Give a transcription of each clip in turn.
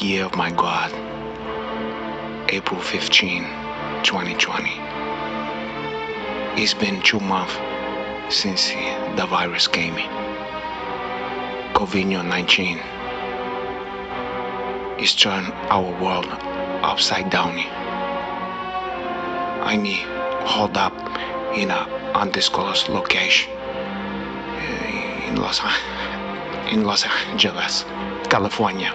year of my God, April 15, 2020. It's been 2 months since the virus came in. COVID-19 is turned our world upside down. I'm hold up in an undisclosed location in Los Angeles, California.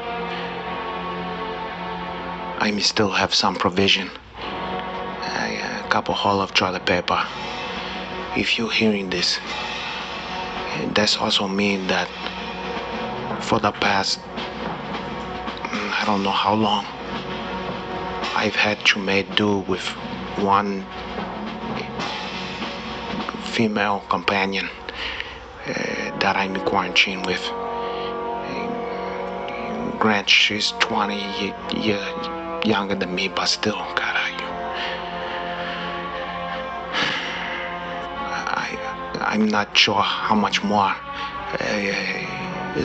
I may still have some provision, a couple haul of toilet paper. If you're hearing this, that's also mean that for the past, I don't know how long, I've had to make do with one female companion that I'm in quarantine with. Grant, she's 20 years younger than me, but still, I'm not sure how much more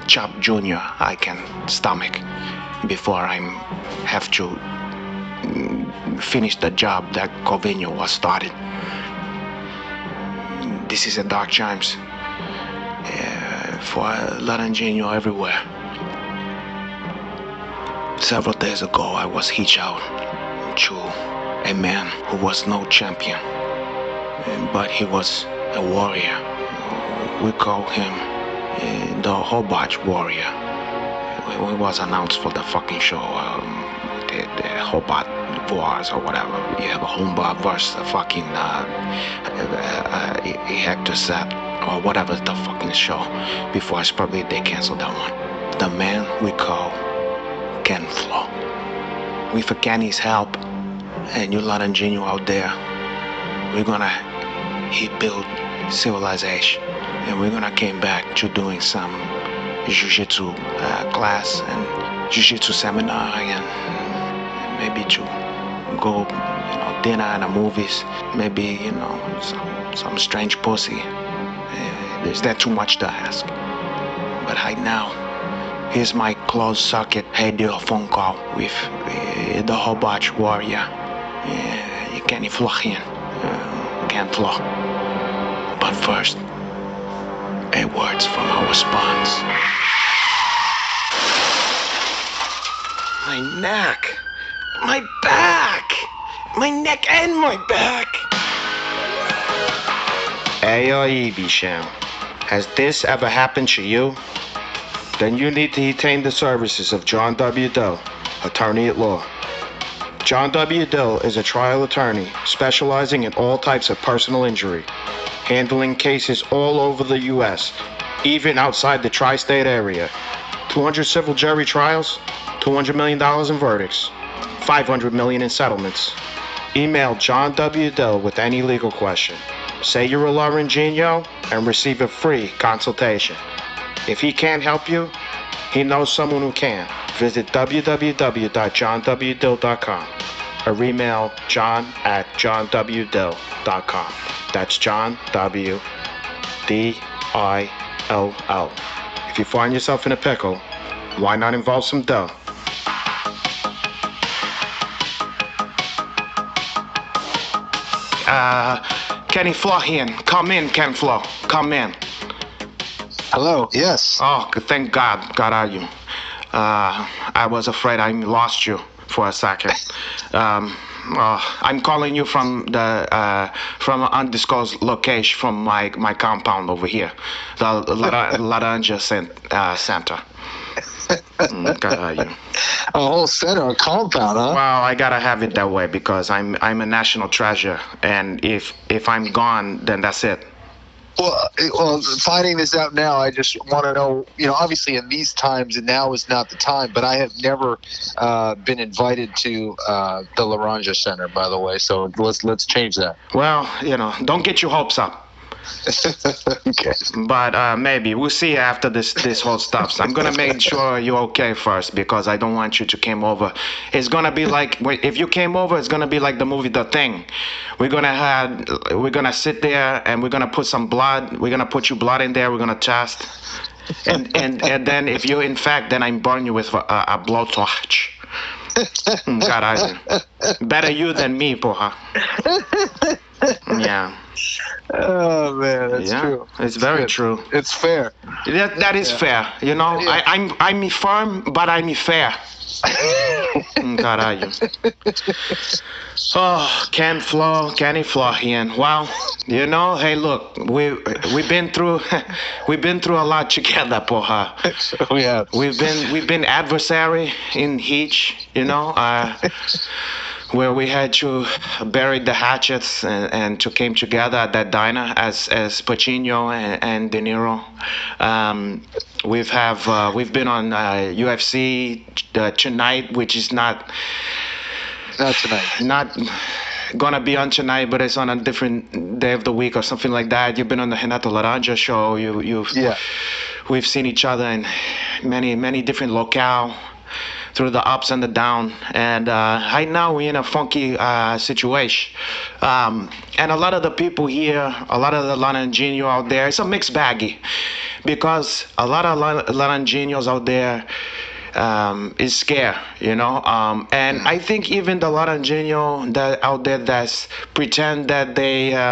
Chop Jr. I can stomach before I have to finish the job that Covino was started. This is a dark times for Laranjinho everywhere. Several days ago, I was hitched out to a man who was no champion, but he was a warrior. We call him the Hobart Warrior. It was announced for the fucking show, the Hobart Wars or whatever. You have a Hobart versus a fucking Hector Set or whatever the fucking show. Before it's probably they canceled that one. The man we call Ken Flo. With Kenny's help and you Laranjinho out there, we're gonna build civilization, and we're gonna came back to doing some Jiu-Jitsu class and Jiu-Jitsu seminar, and maybe to go, dinner and the movies, maybe, some strange pussy. Is that too much to ask? But right now, here's my closed circuit radio phone call with the Hobart Warrior, Kenny Florian, Ken Flo. But first, a words from our sponsors. My neck, my back, my neck and my back. Aye, Bicham, has this ever happened to you? Then you need to obtain the services of John W. Dill, attorney at law. John W. Dill is a trial attorney specializing in all types of personal injury, handling cases all over the U.S., even outside the tri-state area. 200 civil jury trials, $200 million in verdicts, $500 million in settlements. Email John W. Dill with any legal question. Say you're a Laranjinho and receive a free consultation. If he can't help you, he knows someone who can. Visit www.johnwdill.com or email john@johnwdill.com. That's John W. D-I-L-L. If you find yourself in a pickle, why not involve some dough? Kenny Florian, come in, Ken Flo, come in. Hello, yes. Oh, thank God, got out you. I was afraid I lost you for a second. I'm calling you from an undisclosed location from my compound over here, the Laranja Center. Got out you. A whole center, a compound, huh? Well, I gotta have it that way because I'm a national treasure, and if I'm gone, then that's it. Well, finding this out now, I just want to know, obviously in these times, and now is not the time, but I have never been invited to the Laranja Center, by the way, so let's change that. Well, don't get your hopes up. Okay. But maybe we'll see after this whole stuff. I'm gonna make sure you're okay first because I don't want you to come over. It's gonna be like if you came over, it's gonna be like the movie The Thing. We're gonna sit there and we're gonna put some blood. We're gonna put your blood in there. We're gonna test. and then if you infect, then I burn you with a blowtorch. Caralho. Better you than me, porra. Yeah. Oh man, that's true. It's very good. true. It's fair. That is fair. You know, Yeah. I'm firm, but I'm fair. Caralho. Oh, Kenny Florian. Well, you know, hey, look, we've been through a lot together, porra. We have. We've been adversary in each, you know, where we had to bury the hatchets and to came together at that diner as Pacino and De Niro. We've been on UFC tonight, which is not tonight. Not gonna be on tonight, but it's on a different day of the week or something like that. You've been on the Renato Laranja show. We've seen each other in many different locale through the ups and the down, and right now we're in a funky situation. And a lot of the people here, a lot of the Laranjinho out there, it's a mixed baggy, because a lot of Laranjinos out there is scared, you know. And I think even the Laranjinho that out there that's pretend that they're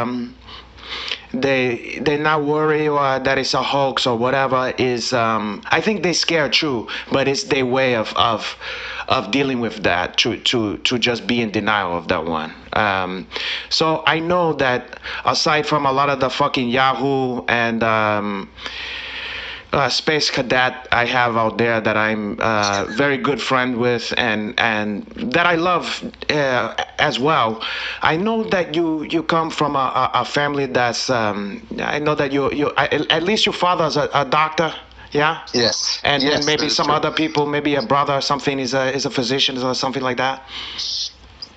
not worried or that it's a hoax or whatever is I think they scared too, but it's their way of dealing with that to just be in denial of that one. So I know that aside from a lot of the fucking Yahoo and space cadet I have out there that I'm very good friend with and that I love as well. I know that you come from a family that's I know that you at least your father's a doctor. Yeah. Yes. And yes, then maybe some true. other people, maybe a brother or something is a physician or something like that.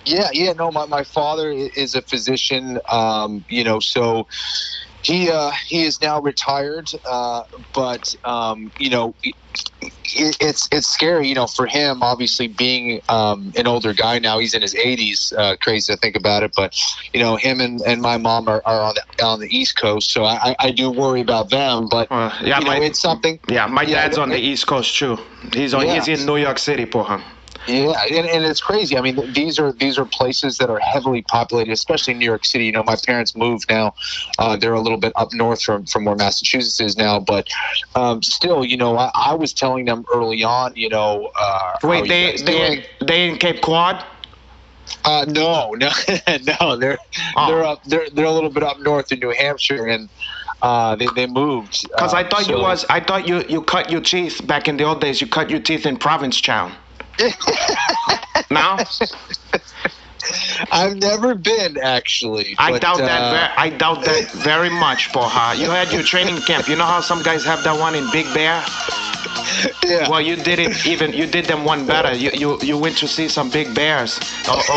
Yeah. No, my father is a physician. You know, so. He is now retired, but you know, it's scary, you know, for him. Obviously, being an older guy now, he's in his 80s. Crazy to think about it, but you know, him and my mom are on the East Coast, so I do worry about them. But yeah, you know, it's something. Yeah, my dad's on the East Coast too. He's in New York City, porra. Yeah, and it's crazy. I mean, these are places that are heavily populated, especially New York City. You know, my parents moved now; they're a little bit up north from where Massachusetts is now. But still, you know, I was telling them early on, you know. Wait, they in Cape Cod? No, they're up. They're a little bit up north in New Hampshire, and they moved. Because I thought you cut your teeth back in the old days. You cut your teeth in Provincetown. No? I've never been, actually. I doubt that very much, porra. You had your training camp. You know how some guys have that one in Big Bear? Yeah. Well, you did it you did them one better. You went to see some big bears over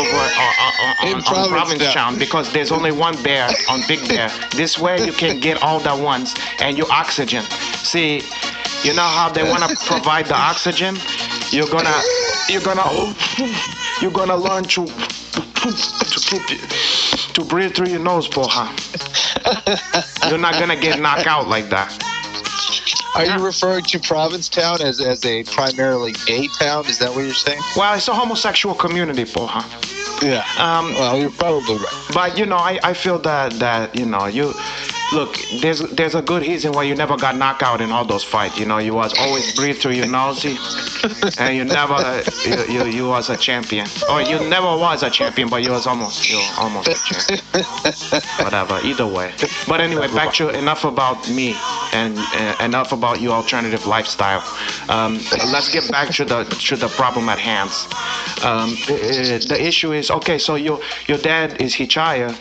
on Provincetown, because there's only one bear on Big Bear. This way you can get all the ones and you oxygen. See, you know how they want to provide the oxygen? You're gonna learn to breathe through your nose, porra. You're not gonna get knocked out like that. Are you referring to Provincetown as a primarily gay town? Is that what you're saying? Well, it's a homosexual community, porra. Yeah. Well, you're probably right. But you know, I feel that you know, you look, there's a good reason why you never got knocked out in all those fights. You know, you was always breathe through your nose, and you never you was a champion. Or you never was a champion, but you almost a champion. Whatever, either way. But anyway, back to enough about me and enough about your alternative lifestyle. Let's get back to the problem at hand. The issue is, okay, so your dad is Hichaya.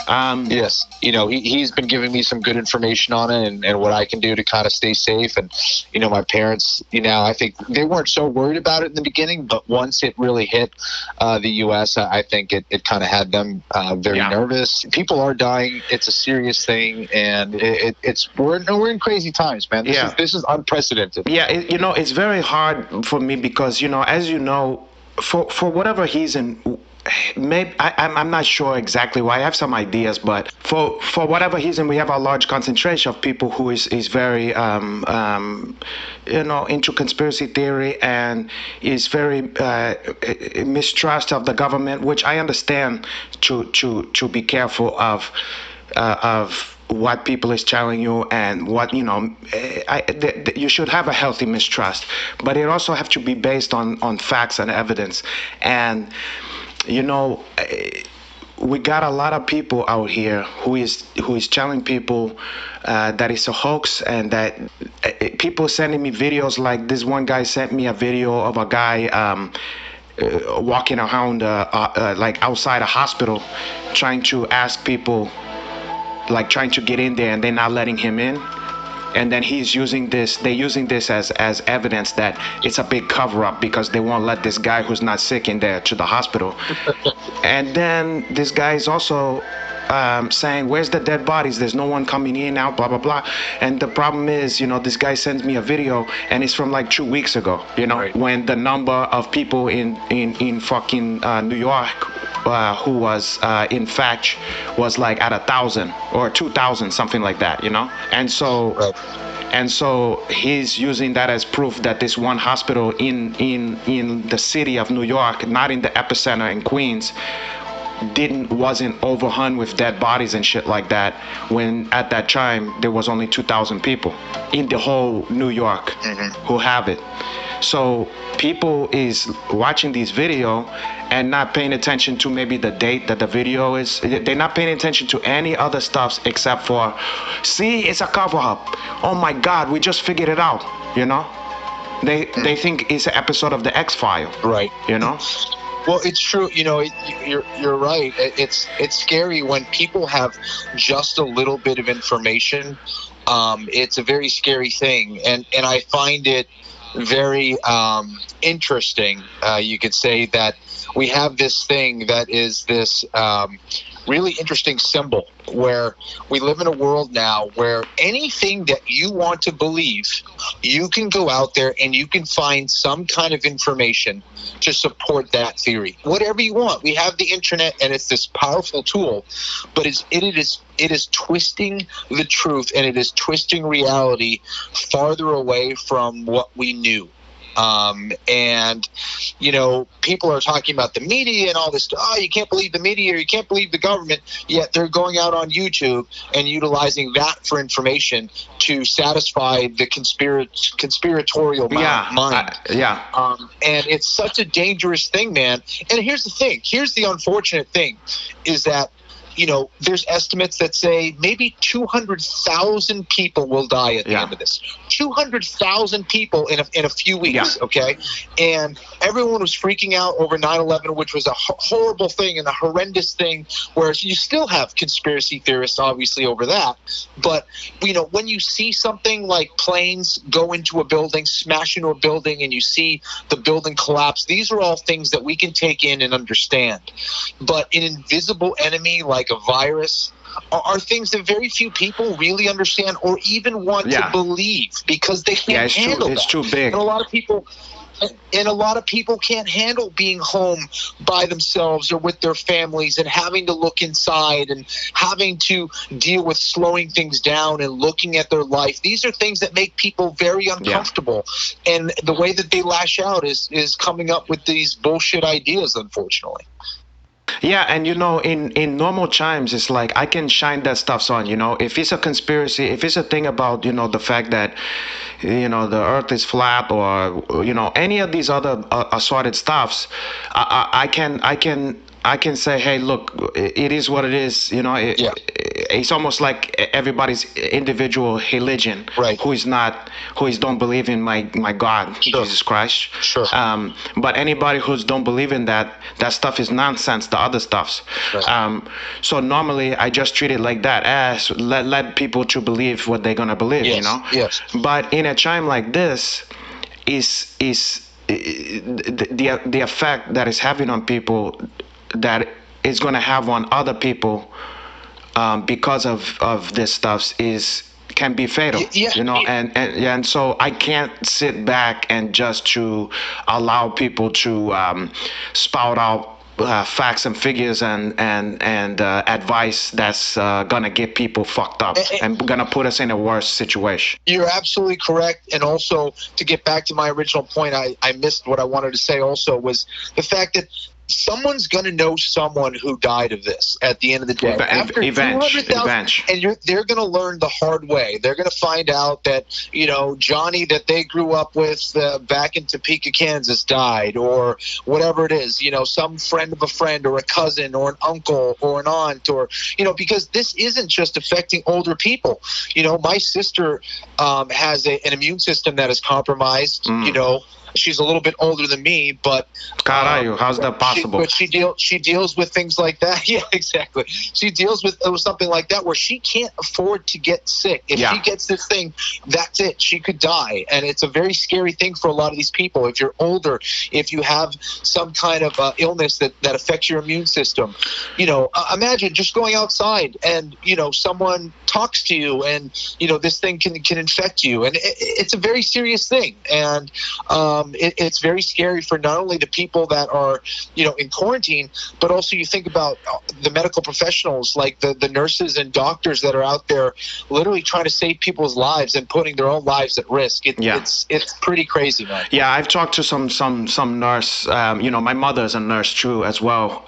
Yes, you know, he's been giving me some good information on it and what I can do to kind of stay safe. And you know, my parents, you know, I think they weren't so worried about it in the beginning, but once it really hit the U.S., I think it kind of had them very nervous. People are dying. It's a serious thing, and we're in crazy times, man. This is unprecedented. Yeah, you know, it's very hard for me because, you know, as you know, for whatever reason, maybe I'm not sure exactly why. I have some ideas, but for whatever reason, we have a large concentration of people who is very into conspiracy theory and is very mistrust of the government, which I understand to be careful of what people is telling you and what you should have a healthy mistrust, but it also have to be based on facts and evidence. And we got a lot of people out here who is telling people that it's a hoax, and that people sending me videos. Like this one guy sent me a video of a guy walking around like outside a hospital, trying to ask people, like trying to get in there, and they're not letting him in. And then they're using this as evidence that it's a big cover-up because they won't let this guy who's not sick in there to the hospital. And then this guy is also saying, where's the dead bodies? There's no one coming in now, blah, blah, blah. And the problem is, this guy sends me a video, and it's from like 2 weeks ago, right, when the number of people in fucking New York who was infected was like at 1,000 or 2,000, something like that, And so, right, and so he's using that as proof that this one hospital in the city of New York, not in the epicenter in Queens, wasn't overrun with dead bodies and shit like that, when at that time there was only 2,000 people in the whole New York who have it. So people is watching this video and not paying attention to maybe the date that the video is. They're not paying attention to any other stuff except for, see, it's a cover up. Oh my God, we just figured it out. They think it's an episode of the X-File. Right. Well, it's true. You're right. It's scary when people have just a little bit of information. It's a very scary thing, and I find it very interesting. You could say that we have this thing that is this really interesting symbol, where we live in a world now where anything that you want to believe, you can go out there and you can find some kind of information to support that theory. Whatever you want. We have the internet, and it's this powerful tool, but it is twisting the truth, and it is twisting reality farther away from what we knew. And people are talking about the media and all this stuff. Oh, you can't believe the media, or you can't believe the government. Yet they're going out on YouTube and utilizing that for information to satisfy the conspiratorial mind. And it's such a dangerous thing, man. And here's the thing. Here's the unfortunate thing, is that there's estimates that say maybe 200,000 people will die at the end of this. 200,000 people in a few weeks, okay? And everyone was freaking out over 9/11, which was a horrible thing and a horrendous thing, whereas you still have conspiracy theorists, obviously, over that. But, when you see something like planes go into a building, smash into a building, and you see the building collapse, these are all things that we can take in and understand. But an invisible enemy like a virus are things that very few people really understand or even want to believe, because they can't handle that. It's too big. And a lot of people can't handle being home by themselves or with their families and having to look inside and having to deal with slowing things down and looking at their life. These are things that make people very uncomfortable. And the way that they lash out is coming up with these bullshit ideas, unfortunately. Yeah, and in normal times, it's like I can shine that stuff on. If it's a conspiracy, if it's a thing about the fact that the Earth is flat, or any of these other assorted stuffs, I can say, hey, look, it is what it is. It's almost like everybody's individual religion, right, who don't believe in my God, Jesus Christ. Sure. But anybody who don't believe in that stuff is nonsense, the other stuffs. Right. So normally I just treat it like that, as let people to believe what they're gonna believe. Yes. But in a time like this, is the effect that is having on people, that is going to have on other people, because of this stuff, can be fatal. And so I can't sit back and just to allow people to spout out facts and figures and advice that's gonna get people fucked up and gonna put us in a worse situation. You're absolutely correct. And also, to get back to my original point, I missed what I wanted to say also, was the fact that someone's going to know someone who died of this at the end of the day. After 200,000, and they're going to learn the hard way. They're going to find out that, Johnny that they grew up with back in Topeka, Kansas died, or whatever it is, some friend of a friend or a cousin or an uncle or an aunt, or, because this isn't just affecting older people. My sister has an immune system that is compromised, She's a little bit older than me, but how's that possible? She deals with things like that. Yeah, exactly. She deals with something like that where she can't afford to get sick. If she gets this thing, that's it. She could die, and it's a very scary thing for a lot of these people. If you're older, if you have some kind of illness that affects your immune system, imagine just going outside and someone talks to you, and this thing can infect you, and it's a very serious thing, and it's very scary for not only the people that are, in quarantine, but also you think about the medical professionals, like the nurses and doctors that are out there literally trying to save people's lives and putting their own lives at risk. It's pretty crazy, man. Yeah, I've talked to some nurse. My mother's a nurse too as well.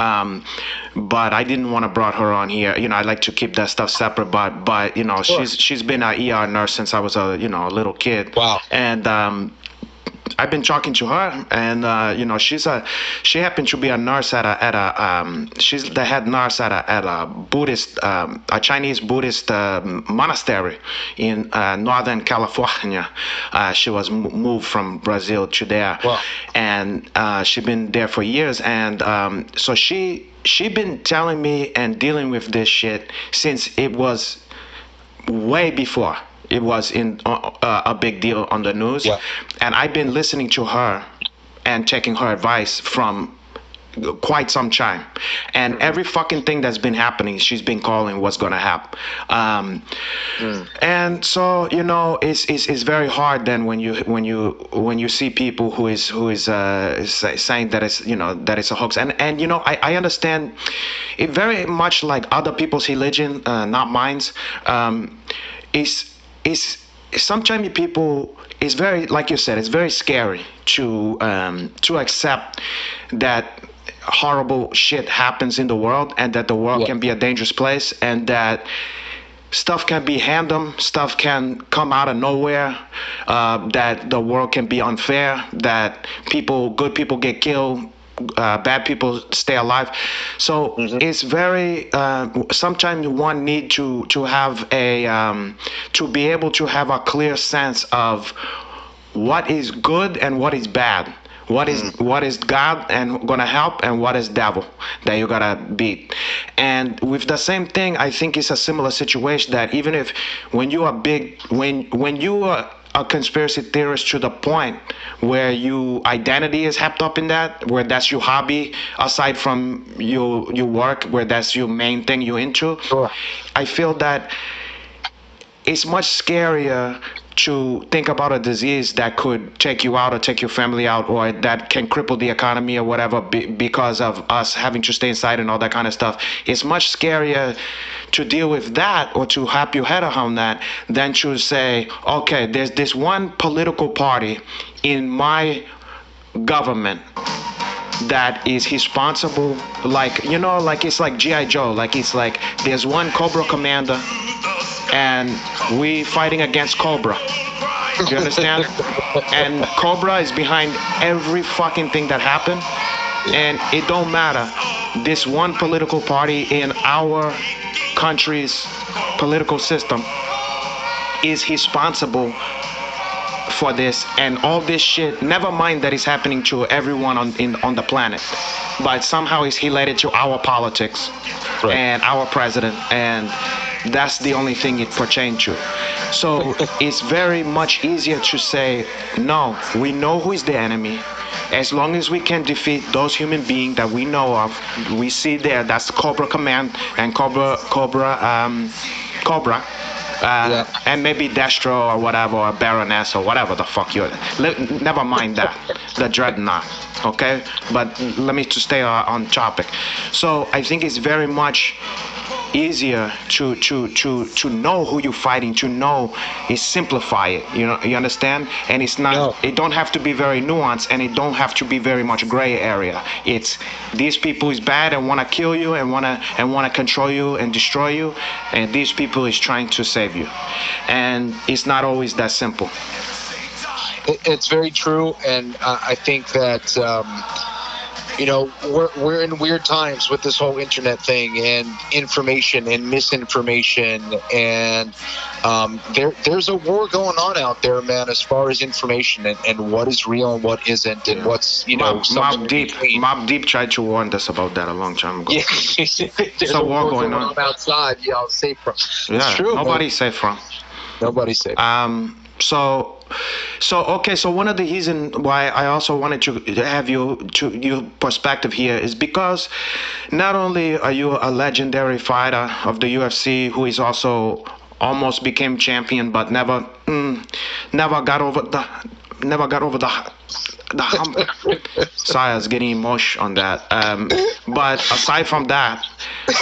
But I didn't want to brought her on here. I like to keep that stuff separate. But sure. she's been an ER nurse since I was a little kid. Wow. And I've been talking to her, and she happened to be a nurse she's the head nurse at a Buddhist, a Chinese Buddhist monastery in Northern California. She was moved from Brazil to there. Wow. And she's been there for years, and so she been telling me and dealing with this shit since it was way before it was in a big deal on the news. Yeah. And I've been listening to her and taking her advice from quite some time, and every fucking thing that's been happening, she's been calling what's gonna happen. And so it's very hard then when you see people who is saying that it's a hoax, and I understand it very much, like other people's religion, not mine's. Is sometimes people, it's very, like you said, it's very scary to accept that horrible shit happens in the world, and that the world can be a dangerous place, and that stuff can be random, stuff can come out of nowhere, that the world can be unfair, that good people get killed, bad people stay alive. So it's very sometimes one need to have to be able to have a clear sense of what is good and what is bad, what is God and gonna help, and what is devil that you gotta beat. And with the same thing, I think it's a similar situation, that even if when you are a conspiracy theorist to the point where your identity is wrapped up in that, where that's your hobby aside from your work, where that's your main thing you're into. Sure. I feel that it's much scarier to think about a disease that could take you out or take your family out, or that can cripple the economy or whatever because of us having to stay inside and all that kind of stuff. It's much scarier to deal with that, or to wrap your head around that, than to say, okay, there's this one political party in my government that is responsible, like it's like G.I. Joe, like it's like there's one Cobra commander and we fighting against Cobra. You understand? And Cobra is behind every fucking thing that happened, and it don't matter. This one political party in our country's political system is responsible for this, and all this shit, never mind that it's happening to everyone on the planet, but somehow it's related to our politics. Right. And our president, and that's the only thing it pertains to. So it's very much easier to say, no, we know who is the enemy. As long as we can defeat those human beings that we know of, we see there, that's Cobra Command and Cobra, And maybe Destro or whatever, or Baroness or whatever the fuck you're. Never mind that, the dreadnought. Okay, but let me to stay on topic. So I think it's very much easier to know who you're fighting, to know is simplify it, you understand, and it's not it don't have to be very nuanced, and it don't have to be very much gray area. It's these people is bad and want to kill you and want to control you and destroy you, and these people is trying to save you, and it's not always that simple. It's very true, and I think that we're in weird times with this whole internet thing and information and misinformation, and there's a war going on out there, man, as far as information and what is real and what isn't, and what's Mob Deep tried to warn us about that a long time ago. Yeah, there's a war going on outside. Yeah, safe from. It's true. Nobody's safe from. Nobody's safe. So one of the reasons why I also wanted to have your perspective here is because not only are you a legendary fighter of the UFC who is also almost became champion but never got over the hump. Sorry, I was getting emotional on that. But aside from that,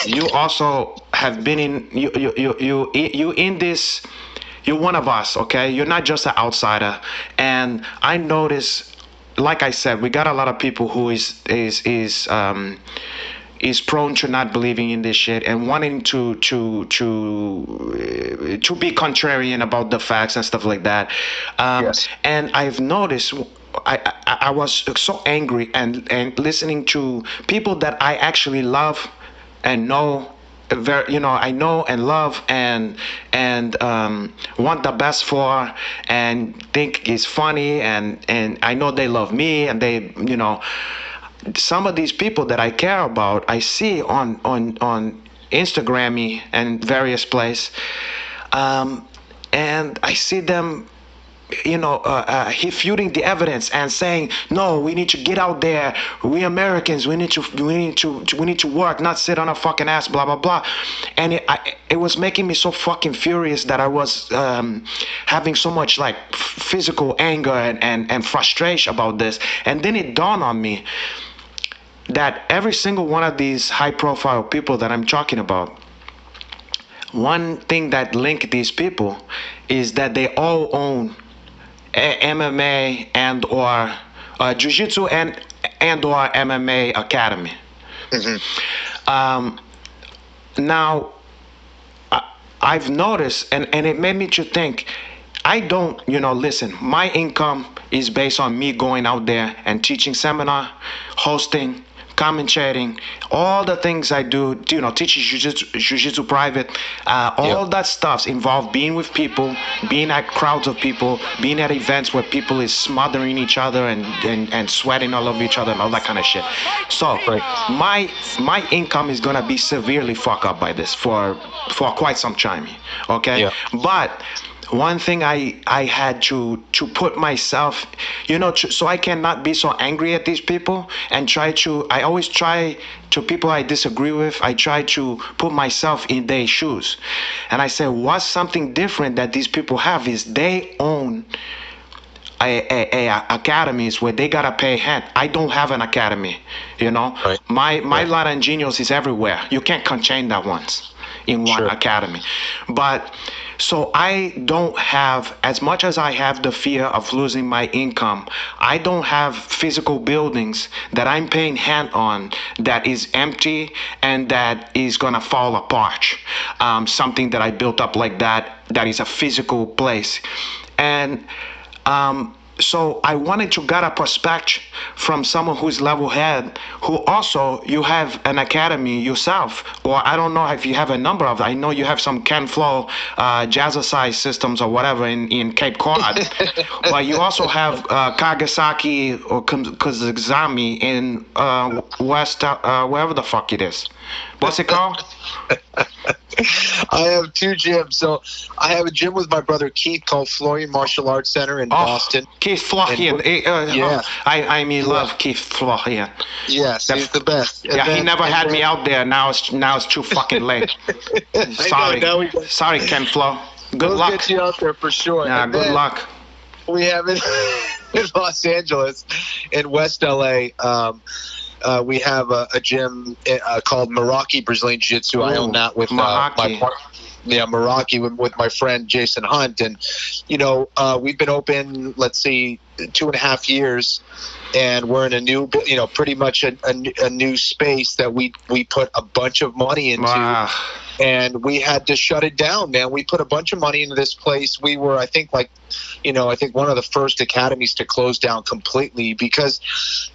you also have been in you in this. You're one of us, okay? You're not just an outsider. And I notice, like I said, we got a lot of people who is prone to not believing in this shit and wanting to be contrarian about the facts and stuff like that. Yes. And I've noticed. I was so angry and listening to people that I actually love and know. I know and love and want the best for, and think is funny, and I know they love me, and they, some of these people that I care about, I see on Instagram and various places, and I see them refuting the evidence and saying, no, we need to get out there. We Americans, we need to work, not sit on a fucking ass, blah blah blah. And it was making me so fucking furious that I was having so much like physical anger and frustration about this. And then it dawned on me that every single one of these high profile people that I'm talking about, one thing that link these people is that they all own MMA and or Jiu-Jitsu and or MMA academy. Mm-hmm. Now, I've noticed, and it made me to think, I don't, listen, my income is based on me going out there and teaching seminar, hosting, commentating, all the things I do, teaching jiu-jitsu private, all that stuff involved being with people, being at crowds of people, being at events where people is smothering each other and sweating all over each other and all that kind of shit. So my income is gonna be severely fucked up by this for quite some time, okay? Yeah. But one thing I had to put myself, so I cannot be so angry at these people and I always try to people I disagree with, I try to put myself in their shoes. And I say, what's something different that these people have is they own academies where they gotta pay hand. I don't have an academy, Right. My Laranjinos is everywhere. You can't contain that once in one academy. But so I don't have, as much as I have the fear of losing my income, I don't have physical buildings that I'm paying hand on that is empty and that is gonna fall apart. Something that I built up like that is a physical place. And so I wanted to get a perspective from someone who's level head, who also you have an academy yourself, or I don't know if you have a number of. I know you have some Ken Flow, Jazzercise systems or whatever in Cape Cod, but you also have Kagasaki or Kazakzami in West, wherever the fuck it is. What's it called? I have two gyms. So I have a gym with my brother Keith called Florian Martial Arts Center in Boston. Keith Florian. Yeah. I love Keith Florian. Yes, he's the best. He never had me out there. Now it's too fucking late. Sorry, Ken Flo. Good luck. get you out there for sure. Yeah, And good luck. We have it in Los Angeles, in West LA. We have a gym called Meraki Brazilian Jiu-Jitsu. I own that with my partner. Yeah, Meraki with my friend Jason Hunt. And, we've been open, let's see, 2.5 years. And we're in a new, pretty much a new space that we put a bunch of money into. Wow. And we had to shut it down, man. We put a bunch of money into this place. We were, I think one of the first academies to close down completely because,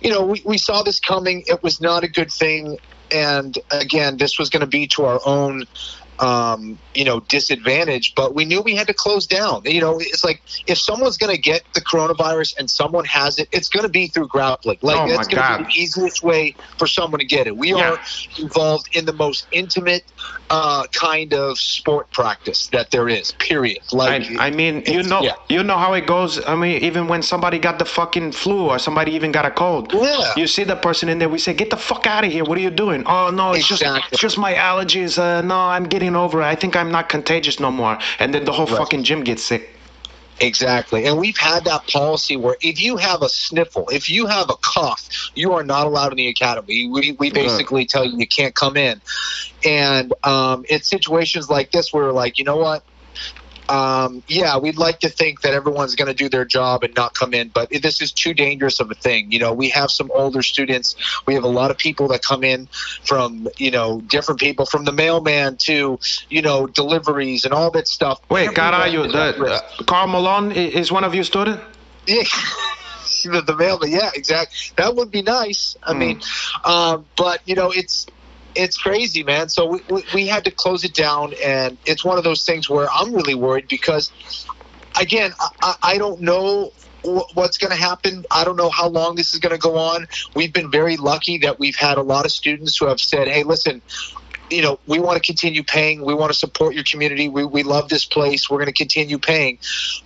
we saw this coming. It was not a good thing. And again, this was going to be to our own disadvantage, but we knew we had to close down. It's like if someone's going to get the coronavirus and someone has it, it's going to be through grappling. Like that's going to be the easiest way for someone to get it. We are involved in the most intimate kind of sport practice that there is, period. Like you know how it goes. I mean, even when somebody got the fucking flu or somebody even got a cold, you see the person in there, we say, get the fuck out of here. What are you doing? Oh no, it's just my allergies. No, I'm getting over it. I think I'm not contagious no more. And then the whole fucking gym gets sick. Exactly. And we've had that policy where if you have a sniffle, if you have a cough, you are not allowed in the academy. We basically tell you can't come in. And it's situations like this where we're like, you know what? We'd like to think that everyone's going to do their job and not come in, but this is too dangerous of a thing. We have some older students. We have a lot of people that come in from, different people, from the mailman to, deliveries and all that stuff. Wait, Carl Malone is one of your students? Yeah. The mailman, yeah, exactly. That would be nice. I mean, but, it's crazy, man. So we had to close it down, and it's one of those things where I'm really worried because, again, I don't know what's going to happen. I don't know how long this is going to go on. We've been very lucky that we've had a lot of students who have said, hey, listen, we want to continue paying. We want to support your community. We love this place. We're going to continue paying.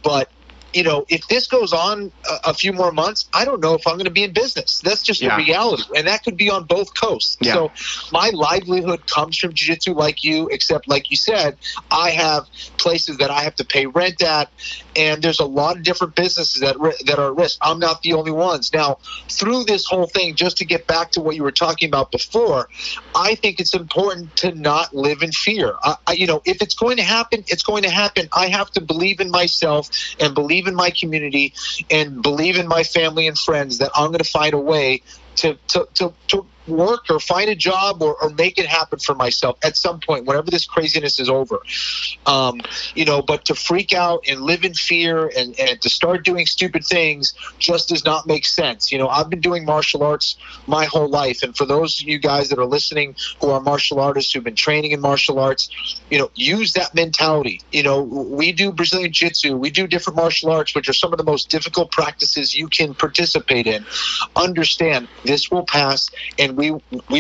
But if this goes on a few more months, I don't know if I'm going to be in business. That's just the reality. And that could be on both coasts. Yeah. So my livelihood comes from jiu-jitsu like you, except like you said, I have places that I have to pay rent at. And there's a lot of different businesses that are at risk. I'm not the only ones. Now, through this whole thing, just to get back to what you were talking about before, I think it's important to not live in fear. If it's going to happen, it's going to happen. I have to believe in myself and believe in my community and believe in my family and friends that I'm going to find a way to work or find a job or make it happen for myself at some point, whenever this craziness is over. But to freak out and live in fear and to start doing stupid things just does not make sense. I've been doing martial arts my whole life. And for those of you guys that are listening who are martial artists who've been training in martial arts, use that mentality. We do Brazilian Jiu-Jitsu. We do different martial arts, which are some of the most difficult practices you can participate in. Understand this will pass, and we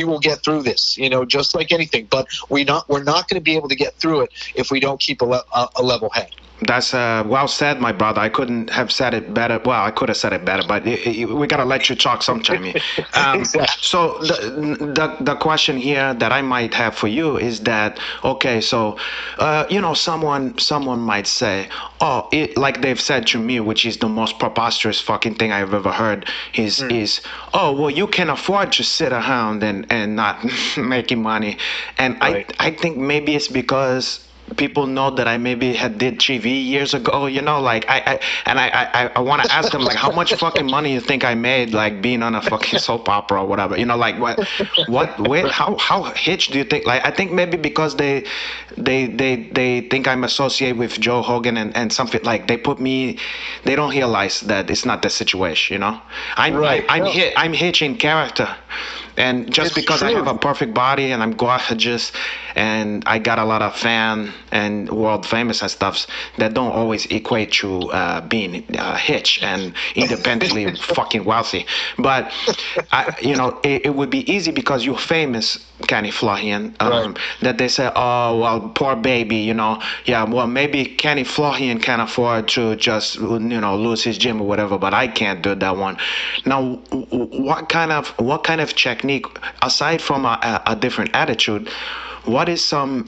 will get through this, just like anything. But we're not going to be able to get through it if we don't keep a level head. That's well said, my brother. I couldn't have said it better. Well, I could have said it better, but we gotta let you talk sometime. Exactly. So the question here that I might have for you is that, okay, so someone might say, like they've said to me, which is the most preposterous fucking thing I've ever heard, is you can afford to sit around and not making money, and right. I think maybe it's because people know that I maybe did TV years ago, I want to ask them, like, how much fucking money you think I made, like, being on a fucking soap opera or whatever, how hitch do you think? Like, I think maybe because they think I'm associated with Joe Hogan and something, like, they don't realize that it's not the situation, I'm hitching character. And just because I have a perfect body and I'm gorgeous and I got a lot of fan and world famous and stuff, that don't always equate to being hitch and independently fucking wealthy. But it would be easy because you're famous, Kenny Florian, right. That they say, oh well, poor baby, maybe Kenny Florian can afford to just lose his gym or whatever, but I can't do that one. Now, what kind of technique, aside from a different attitude, what is some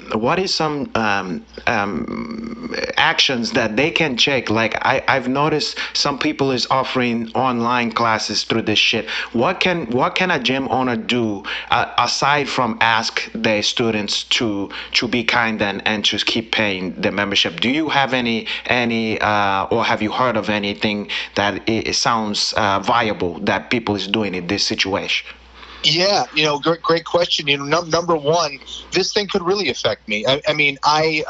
actions that they can take? Like I've noticed some people is offering online classes through this shit. What can a gym owner do aside from ask their students to be kind and to keep paying the membership? Do you have any or have you heard of anything that it sounds viable that people is doing in this situation? Yeah, great question. Number one, this thing could really affect me. I mean, I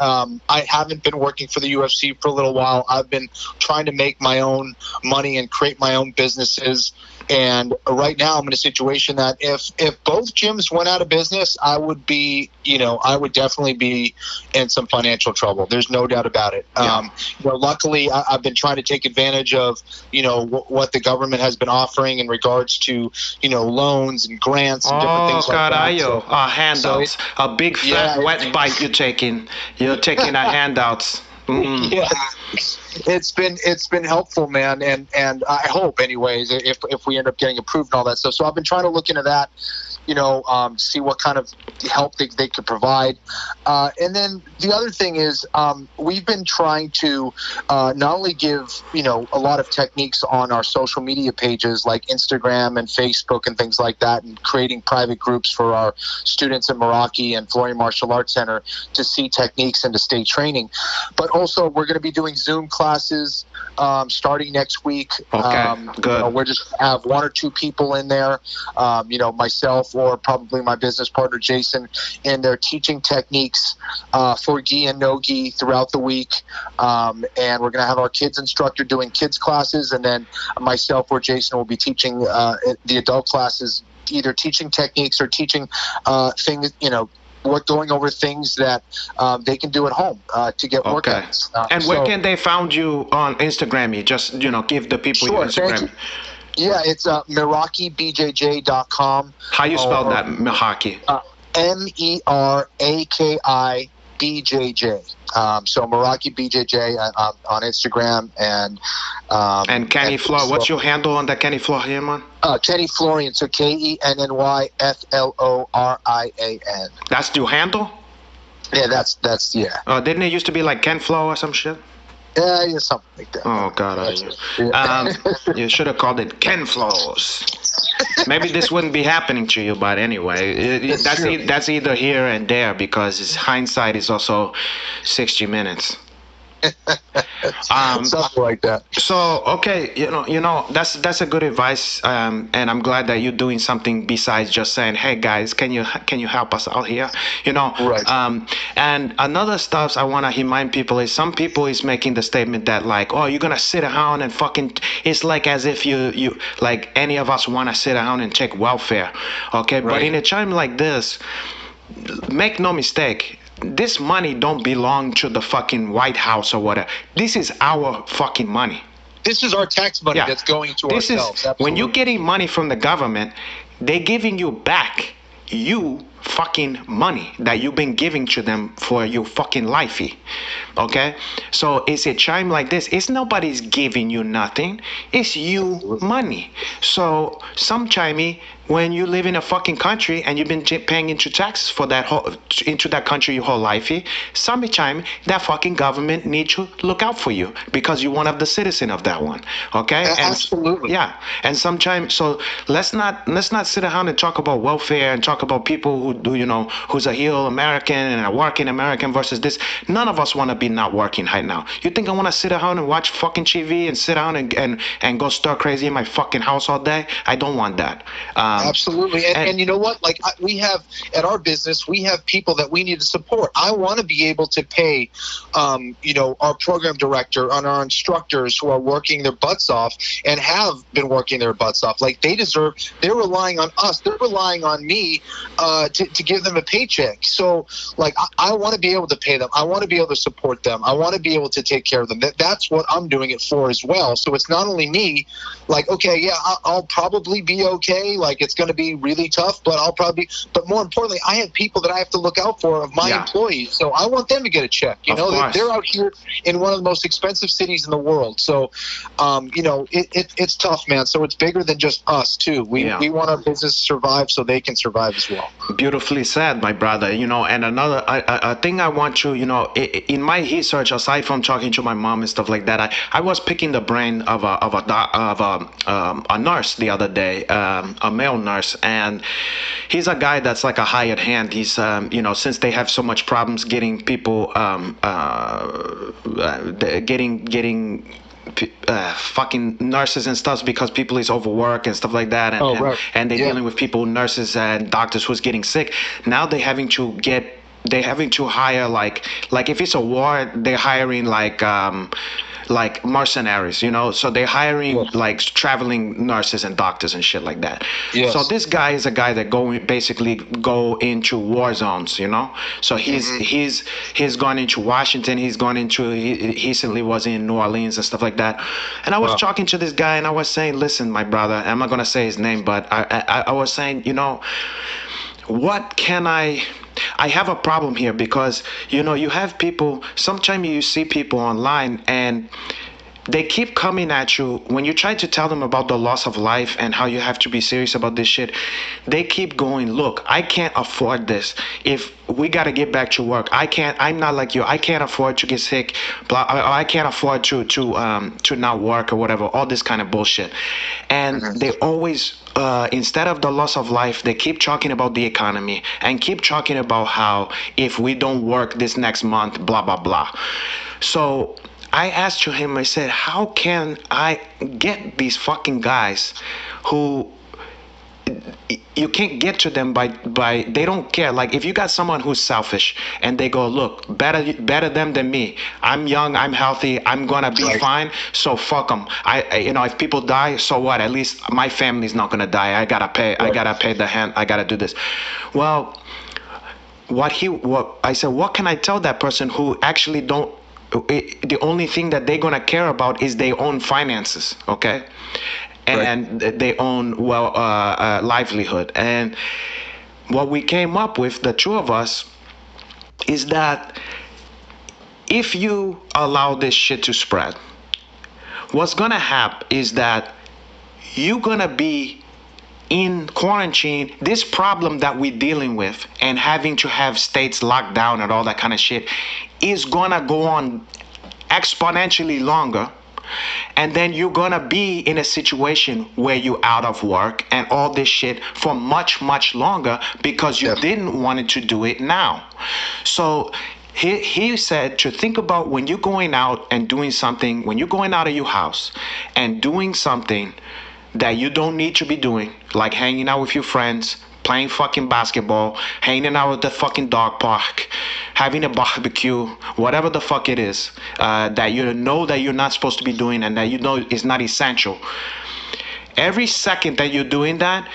haven't been working for the UFC for a little while. I've been trying to make my own money and create my own businesses. And right now I'm in a situation that if both gyms went out of business, I would definitely be in some financial trouble. There's no doubt about it. Yeah. Luckily I've been trying to take advantage of, what the government has been offering in regards to, loans and grants and different things like that. So, handouts. A big fat wet bite you're taking. You're taking a handouts. Mm. Yeah, it's been helpful, man, and I hope, anyways, if we end up getting approved and all that stuff. So I've been trying to look into that, see what kind of help they could provide. And then the other thing is, we've been trying to not only give, a lot of techniques on our social media pages like Instagram and Facebook and things like that, and creating private groups for our students in Meraki and Florian Martial Arts Center to see techniques and to stay training. But also, we're going to be doing Zoom classes starting next week. Okay, good. We're just have one or two people in there, myself or probably my business partner Jason, and they're teaching techniques for gi and no gi throughout the week. And we're going to have our kids instructor doing kids classes, and then myself or Jason will be teaching the adult classes, either teaching techniques or teaching things, going over things that they can do at home to get workouts. And where can they find you on Instagram? You just, give the people your Instagram. Yeah, it's merakibjj.com. How you spell that, Meraki? MERAKIBJJ. So Meraki BJJ on Instagram and Kenny Florian. What's your handle on that Kenny Florian, man? Kenny Florian. So KENNYFLORIAN. That's your handle? Yeah, that's yeah. Didn't it used to be like Ken Flo or some shit? Yeah, something like that. Oh God, you should have called it Ken Flows. Maybe this wouldn't be happening to you, but anyway, that's either here and there, because hindsight is also 60 minutes. Something like that. So okay, that's a good advice, and I'm glad that you're doing something besides just saying, "Hey guys, can you help us out here?" Right. And another stuff I want to remind people is, some people is making the statement that like, "Oh, you're gonna sit down and fucking," it's like as if you like any of us want to sit down and take welfare, okay? Right. But in a time like this, make no mistake, this money don't belong to the fucking White House or whatever. This is our fucking money. This is our tax money that's going to ourselves. When you're getting money from the government, they're giving you back you fucking money that you've been giving to them for your fucking lifey. Okay? So it's a time like this. It's nobody's giving you nothing. It's you money. So sometime when you live in a fucking country and you've been paying into taxes for into that country your whole life, sometime that fucking government needs to look out for you because you're one of the citizens of that one. Okay? Absolutely. Yeah. And sometimes, so let's not sit around and talk about welfare and talk about people who do, who's a real American and a working American versus this. None of us want to be not working right now. You think I want to sit around and watch fucking TV and sit down and go stir crazy in my fucking house all day? I don't want that. Absolutely. And you know what? Like, we have, at our business, we have people that we need to support. I want to be able to pay, our program director and our instructors who are working their butts off and have been working their butts off. Like, they're relying on us. They're relying on me to give them a paycheck. So, like, I want to be able to pay them. I want to be able to support them. I want to be able to take care of them. That's what I'm doing it for as well. So it's not only me, like, okay, yeah, I'll probably be okay. Like, it's going to be really tough, but but more importantly, I have people that I have to look out for of my employees. So I want them to get a check. They're out here in one of the most expensive cities in the world. So, it's tough, man. So it's bigger than just us too. We want our business to survive so they can survive as well. beautifully said, my brother. And another a thing I want to, in my research, aside from talking to my mom and stuff like that, I was picking the brain of a nurse the other day, a male nurse, and he's a guy that's like a hired hand. He's since they have so much problems getting people getting fucking nurses and stuff because people is overworked and stuff like that, and they're dealing with people, nurses and doctors who's getting sick. Now they're having to hire like if it's a war, they're hiring like mercenaries, so they're hiring like traveling nurses and doctors and shit like that. So this guy is a guy that basically go into war zones, so he's gone into Washington, he recently was in New Orleans and stuff like that. And I was talking to this guy and I was saying, listen, my brother, I'm not gonna say his name, but I was saying, what can I have a problem here because you have people, sometimes you see people online and they keep coming at you when you try to tell them about the loss of life and how you have to be serious about this shit. They keep going, look, I can't afford this. If we got to get back to work, I'm not like you. I can't afford to get sick. I can't afford to not work or whatever, all this kind of bullshit. And they always, instead of the loss of life, they keep talking about the economy and keep talking about how if we don't work this next month, blah, blah, blah. So I asked to him, I said, how can I get these fucking guys who you can't get to them by they don't care. Like if you got someone who's selfish and they go, look, better them than me. I'm young, I'm healthy, I'm gonna be fine. So fuck them. If people die, so what? At least my family's not gonna die. I gotta pay the hand. I gotta do this. Well, I said, what can I tell that person who actually don't? The only thing that they're gonna care about is their own finances, okay, and their own livelihood. And what we came up with, the two of us, is that if you allow this shit to spread, what's gonna happen is that you're gonna be in quarantine. This problem that we're dealing with and having to have states locked down and all that kind of shit is gonna go on exponentially longer, and then you're gonna be in a situation where you're out of work and all this shit for much longer because you didn't want to do it now. So he said to think about when you're going out and doing something, when you're going out of your house and doing something that you don't need to be doing, like hanging out with your friends, playing fucking basketball, hanging out at the fucking dog park, having a barbecue, whatever the fuck it is, that you know that you're not supposed to be doing and that you know is not essential. Every second that you're doing that,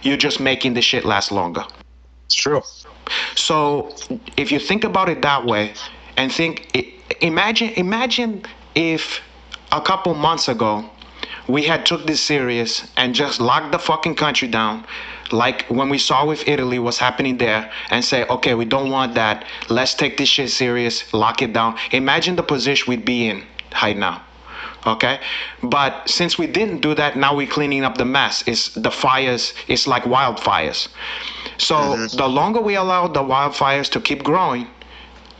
you're just making the shit last longer. It's true. So if you think about it that way and imagine if a couple months ago we had took this serious and just locked the fucking country down, like when we saw with Italy what's happening there, and say, okay, we don't want that, let's take this shit serious, lock it down. Imagine the position we'd be in right now. Okay, but since we didn't do that, now we're cleaning up the mess. The fires, it's like wildfires. So the longer we allow the wildfires to keep growing,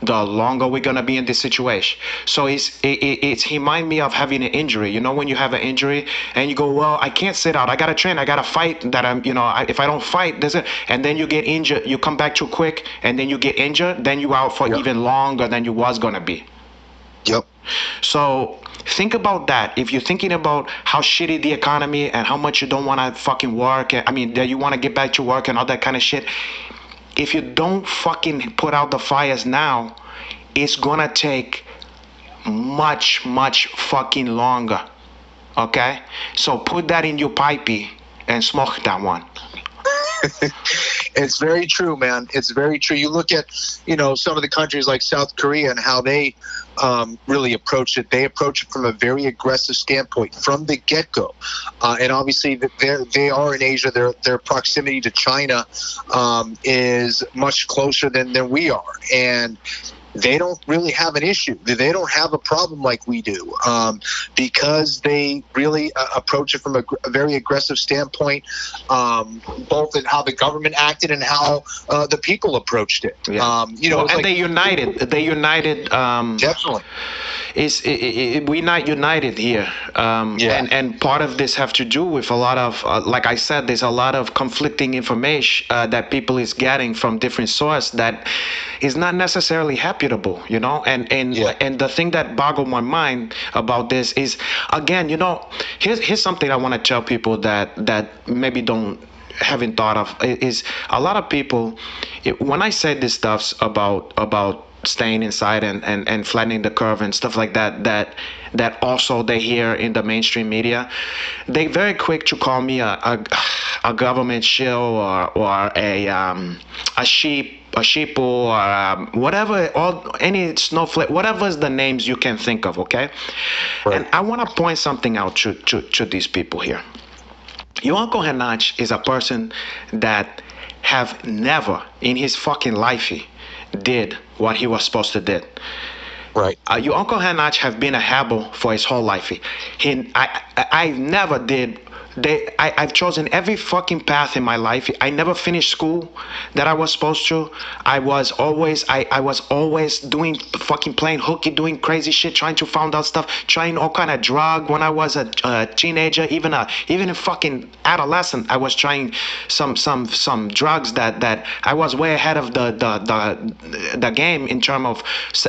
the longer we're gonna be in this situation. So he remind me of having an injury. When you have an injury and you go, well, I can't sit out, I gotta train, I gotta fight. That if I don't fight, and then you get injured, you come back too quick, and then you get injured, then you out for even longer than you was gonna be. Yep. So think about that. If you're thinking about how shitty the economy and how much you don't want to fucking work, that you want to get back to work and all that kind of shit, if you don't fucking put out the fires now, it's gonna take much fucking longer. Okay? So put that in your pipey and smoke that one. It's very true, man. It's very true. You look at, some of the countries like South Korea and how they really approach it. They approach it from a very aggressive standpoint from the get-go. And obviously, they are in Asia. Their proximity to China is much closer than we are. And they don't really have an issue. They don't have a problem like we do, because they really approach it from a very aggressive standpoint, both in how the government acted and how the people approached it. Yeah. And like, they united. Definitely. We're not united here, and part of this have to do with a lot of like I said, there's a lot of conflicting information that people is getting from different sources that is not necessarily reputable, and the thing that boggled my mind about this is, again, here's something I want to tell people that maybe haven't thought of, is a lot of people, when I say this stuff about staying inside and flattening the curve and stuff like that also they hear in the mainstream media, they very quick to call me a government shill or a sheeple or whatever, any snowflake, whatever is the names you can think of, okay? Right. And I want to point something out to these people here. Your Uncle Henach is a person that have never in his fucking life did what he was supposed to did. Right. Your Uncle Henach have been a habbo for his whole life. I never did. I've chosen every fucking path in my life. I never finished school that I was supposed to. I was always doing fucking playing hooky, doing crazy shit, trying to find out stuff, trying all kind of drug when I was a teenager, even a fucking adolescent. I was trying some drugs that I was way ahead of the game in terms of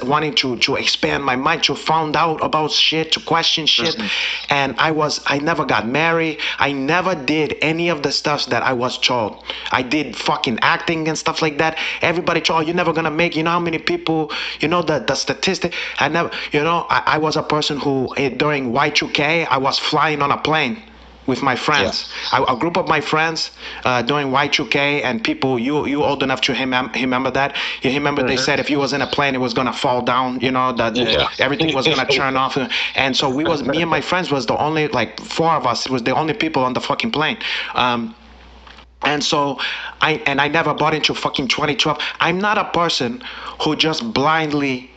wanting to expand my mind, to find out about shit, to question shit. Mm-hmm. And I never got married. I never did any of the stuff that I was told. I did fucking acting and stuff like that. Everybody told, you're never gonna make, how many people, the statistic. I never, I was a person who during Y2K, I was flying on a plane with my friends. Yeah. A group of my friends during Y2K, and people, you old enough to remember that. You remember they said if you was in a plane, it was gonna fall down. Everything was gonna turn off. And so me and my friends was the only, like 4 of us, was the only people on the fucking plane. And so I never bought into fucking 2012. I'm not a person who just blindly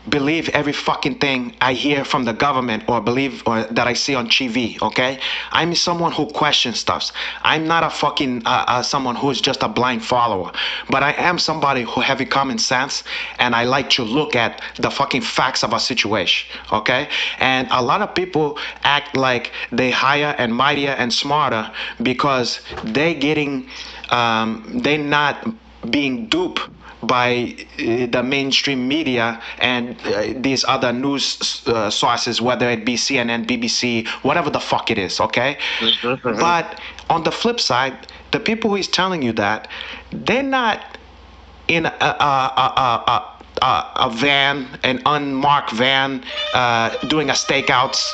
believe every fucking thing I hear from the government or that I see on TV, okay? I'm someone who questions stuff. I'm not a fucking someone who is just a blind follower, but I am somebody who have a common sense, and I like to look at the fucking facts of a situation, okay? And a lot of people act like they higher and mightier and smarter because they not being duped by the mainstream media and these other news sources, whether it be CNN, BBC, whatever the fuck it is, okay? Mm-hmm. But on the flip side, the people who is telling you that, they're not in a van, an unmarked van, doing a stakeouts,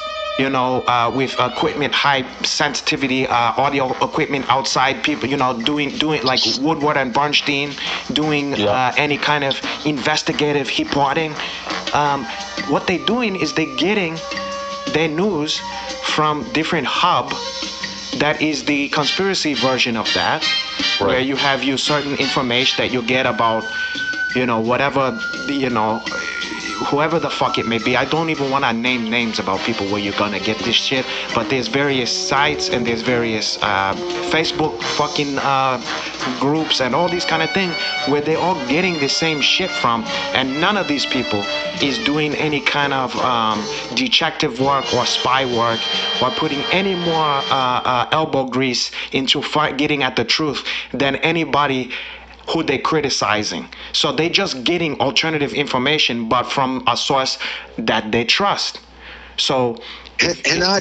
with equipment, high sensitivity audio equipment outside, people, doing like Woodward and Bernstein, doing any kind of investigative reporting. What they're doing is they're getting their news from different hub that is the conspiracy version of that, right, where you have certain information that you get about, whatever, whoever the fuck it may be. I don't even want to name names about people where you're gonna get this shit, but there's various sites and there's various Facebook fucking groups and all these kind of things where they're all getting the same shit from, and none of these people is doing any kind of detective work or spy work or putting any more elbow grease into getting at the truth than anybody who they criticizing. So they just getting alternative information, but from a source that they trust. So no,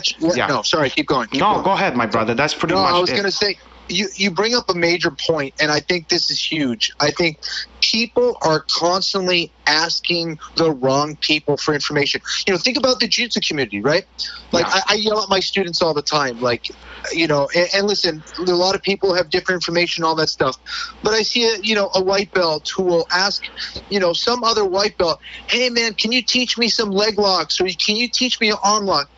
sorry, keep going. Go ahead, my brother. That's pretty much it. I was going to say, you bring up a major point, and I think this is huge. I think people are constantly asking the wrong people for information. Think about the Jiu-Jitsu community, right? Like, I yell at my students all the time, like, and listen, a lot of people have different information, all that stuff. But I see a white belt who will ask, some other white belt, hey man, can you teach me some leg locks, or can you teach me an arm lock?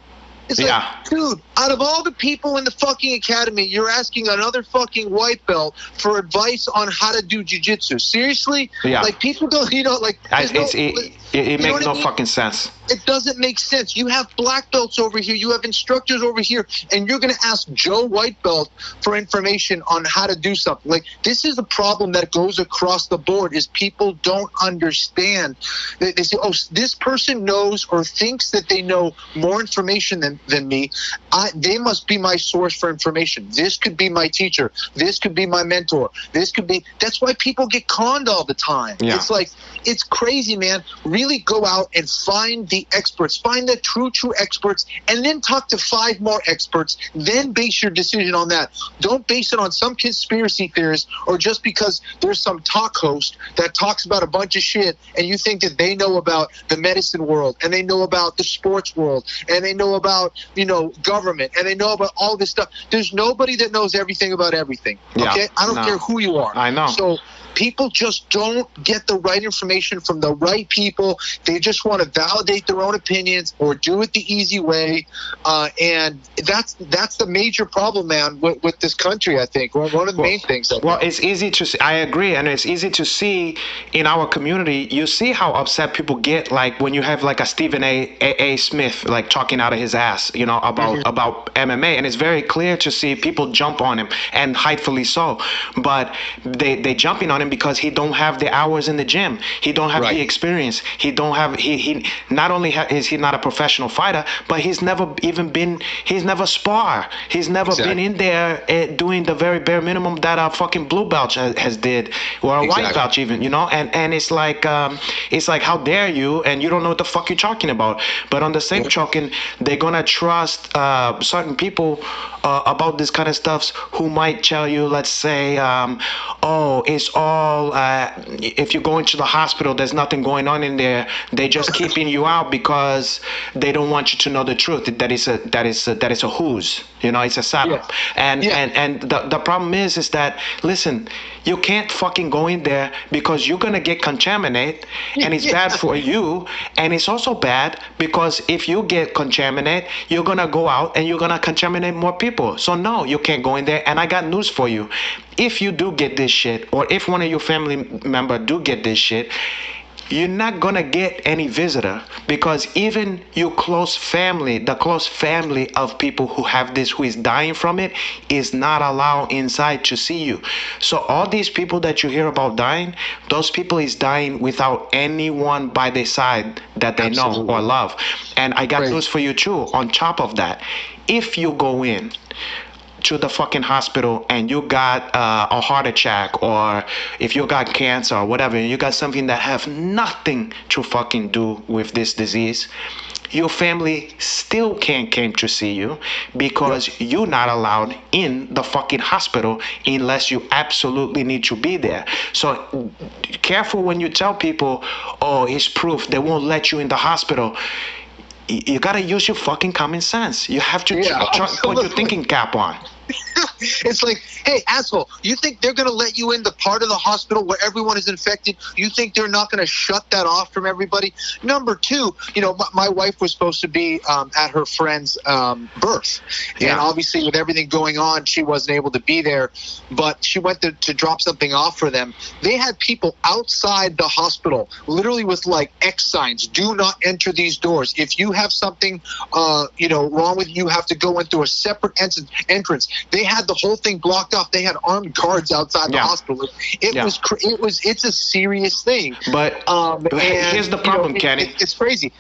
It's like, Yeah. dude, out of all the people in the fucking academy, you're asking another fucking white belt for advice on how to do jiu-jitsu. Seriously? Yeah. Like, people don't, like, there's no, It you know makes what I no mean? fucking sense. It doesn't make sense. You have black belts over here, you have instructors over here, and you're going to ask Joe White Belt for information on how to do something. Like, this is a problem that goes across the board, is people don't understand. They say, oh, this person knows or thinks that they know more information than me. They must be my source for information. This could be my teacher. This could be my mentor. This could be. That's why people get conned all the time. Yeah. It's like, it's crazy, man. Really go out and find the experts, find the true experts, and then talk to 5 more experts. Then base your decision on that. Don't base it on some conspiracy theorist, or just because there's some talk host that talks about a bunch of shit and you think that they know about the medicine world, and they know about the sports world, and they know about, government, and they know about all this stuff. There's nobody that knows everything about everything. Okay? I don't care who you are. I know. So people just don't get the right information from the right people. They just want to validate their own opinions or do it the easy way. And that's the major problem, man, with this country, I think. One of the main things. Well, it's easy to see. I agree. And it's easy to see in our community. You see how upset people get, like when you have like a Stephen A. Smith, like talking out of his ass, about MMA. And it's very clear to see people jump on him, and rightfully so. But they jumping on him because he don't have the hours in the gym. He don't have the experience. He don't have, he not only is he not a professional fighter, but he's never sparred. He's never been in there doing the very bare minimum that a fucking blue belt has did, or a white belt even, and it's like how dare you, and you don't know what the fuck you're talking about. But on the same token, they're gonna trust certain people about this kind of stuff who might tell you, let's say, oh, it's all, if you go into the hospital, there's nothing going on in there. They just keeping you out because they don't want you to know the truth. That is a who's, it's a setup. And the problem is that, listen, you can't fucking go in there because you're gonna get contaminated, and it's bad for you. And it's also bad because if you get contaminated, you're gonna go out and you're gonna contaminate more people. So no, you can't go in there. And I got news for you. If you do get this shit, or if one of your family member do get this shit, you're not gonna get any visitor, because even your close family, the close family of people who have this, who is dying from it, is not allowed inside to see you. So all these people that you hear about dying, those people is dying without anyone by their side that they know or love. And I got news for you too. On top of that, if you go in to the fucking hospital and you got a heart attack, or if you got cancer or whatever, and you got something that have nothing to fucking do with this disease, your family still can't come to see you, because you're not allowed in the fucking hospital unless you absolutely need to be there. So careful when you tell people, oh, it's proof, they won't let you in the hospital. You gotta use your fucking common sense. You have to put your thinking cap on. It's like, hey, asshole, you think they're going to let you in the part of the hospital where everyone is infected? You think they're not going to shut that off from everybody? Number two, my wife was supposed to be at her friend's birth. And obviously with everything going on, she wasn't able to be there. But she went to drop something off for them. They had people outside the hospital, literally with like X signs. Do not enter these doors. If you have something, wrong with you, have to go in through a separate entrance. They had the whole thing blocked off. They had armed guards outside the hospital. It's a serious thing. But here's the problem, Kenny. It's crazy.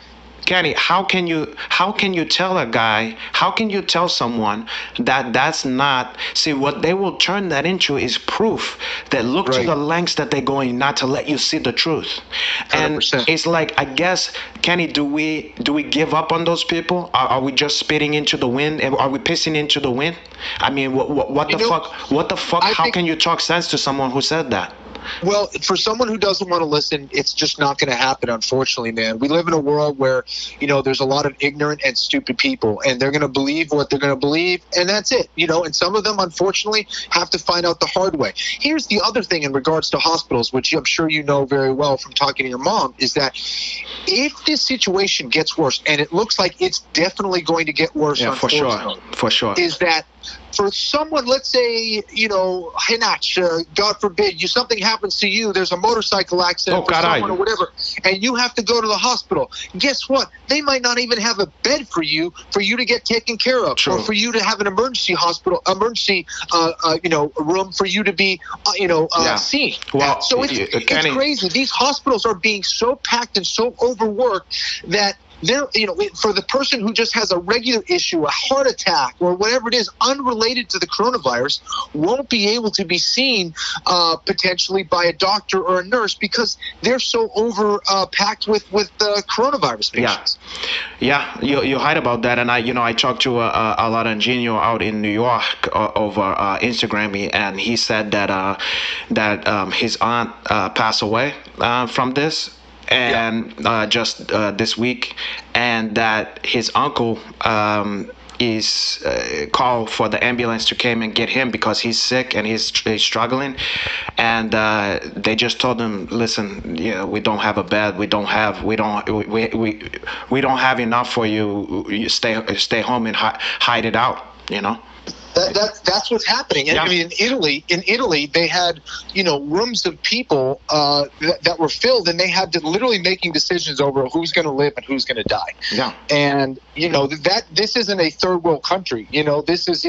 Kenny, how can you tell a guy, how can you tell someone that's not, see, what they will turn that into is proof that look to the lengths that they're going not to let you see the truth. 100%. And it's like, I guess, Kenny, do we give up on those people? Are we just spitting into the wind? Are we pissing into the wind? I mean, what the fuck, how can you talk sense to someone who said that? Well, for someone who doesn't want to listen, it's just not going to happen, unfortunately, man. We live in a world where, there's a lot of ignorant and stupid people, and they're going to believe what they're going to believe, and that's it, and some of them, unfortunately, have to find out the hard way. Here's the other thing in regards to hospitals, which I'm sure you know very well from talking to your mom, is that if this situation gets worse, and it looks like it's definitely going to get worse, yeah, for sure, is that for someone, let's say, Renato, God forbid, something happens to you, there's a motorcycle accident or someone or whatever, and you have to go to the hospital. Guess what? They might not even have a bed for you to get taken care of, True. or for you to have an emergency room for you to be, seen. Well, so it's crazy. These hospitals are being so packed and so overworked that they're, for the person who just has a regular issue, a heart attack or whatever it is, unrelated to the coronavirus, won't be able to be seen potentially by a doctor or a nurse because they're so packed with coronavirus patients. Yeah, you're right about that. And I talked to a Laranjinho out in New York over Instagram, and he said that his aunt passed away from this. And just this week, and that his uncle is called for the ambulance to come and get him because he's sick and he's struggling, and they just told him, listen, we don't have a bed, we don't have enough for you. You stay home and hide it out, That's what's happening. And, yeah. I mean, in Italy, they had, rooms of people that were filled, and they had to literally making decisions over who's going to live and who's going to die. Yeah. And, this isn't a third world country. This is,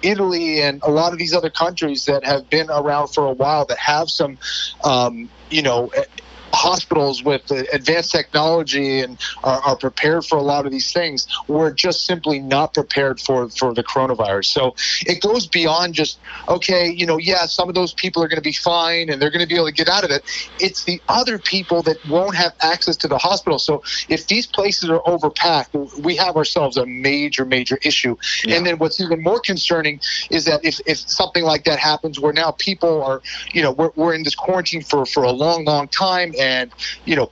Italy and a lot of these other countries that have been around for a while that have some, hospitals with advanced technology and are prepared for a lot of these things. We're just simply not prepared for the coronavirus. So it goes beyond just, okay, some of those people are going to be fine and they're going to be able to get out of it. It's the other people that won't have access to the hospital. So if these places are overpacked, we have ourselves a major, major issue. Yeah. And then what's even more concerning is that if something like that happens, where now people are, we're in this quarantine for a long, long time, and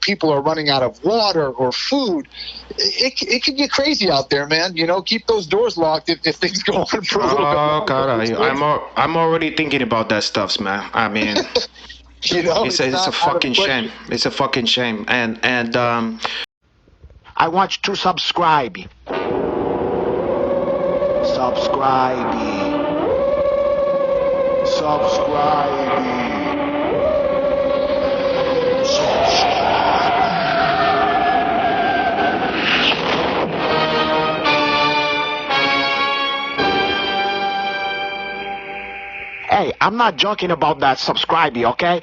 people are running out of water or food, it can get crazy out there, man. Keep those doors locked if things go on for a little bit. Oh God, I'm already thinking about that stuff, man. I mean, it's a fucking shame. It's a fucking shame. And I want you to subscribe. Hey, I'm not joking about that subscribing, okay?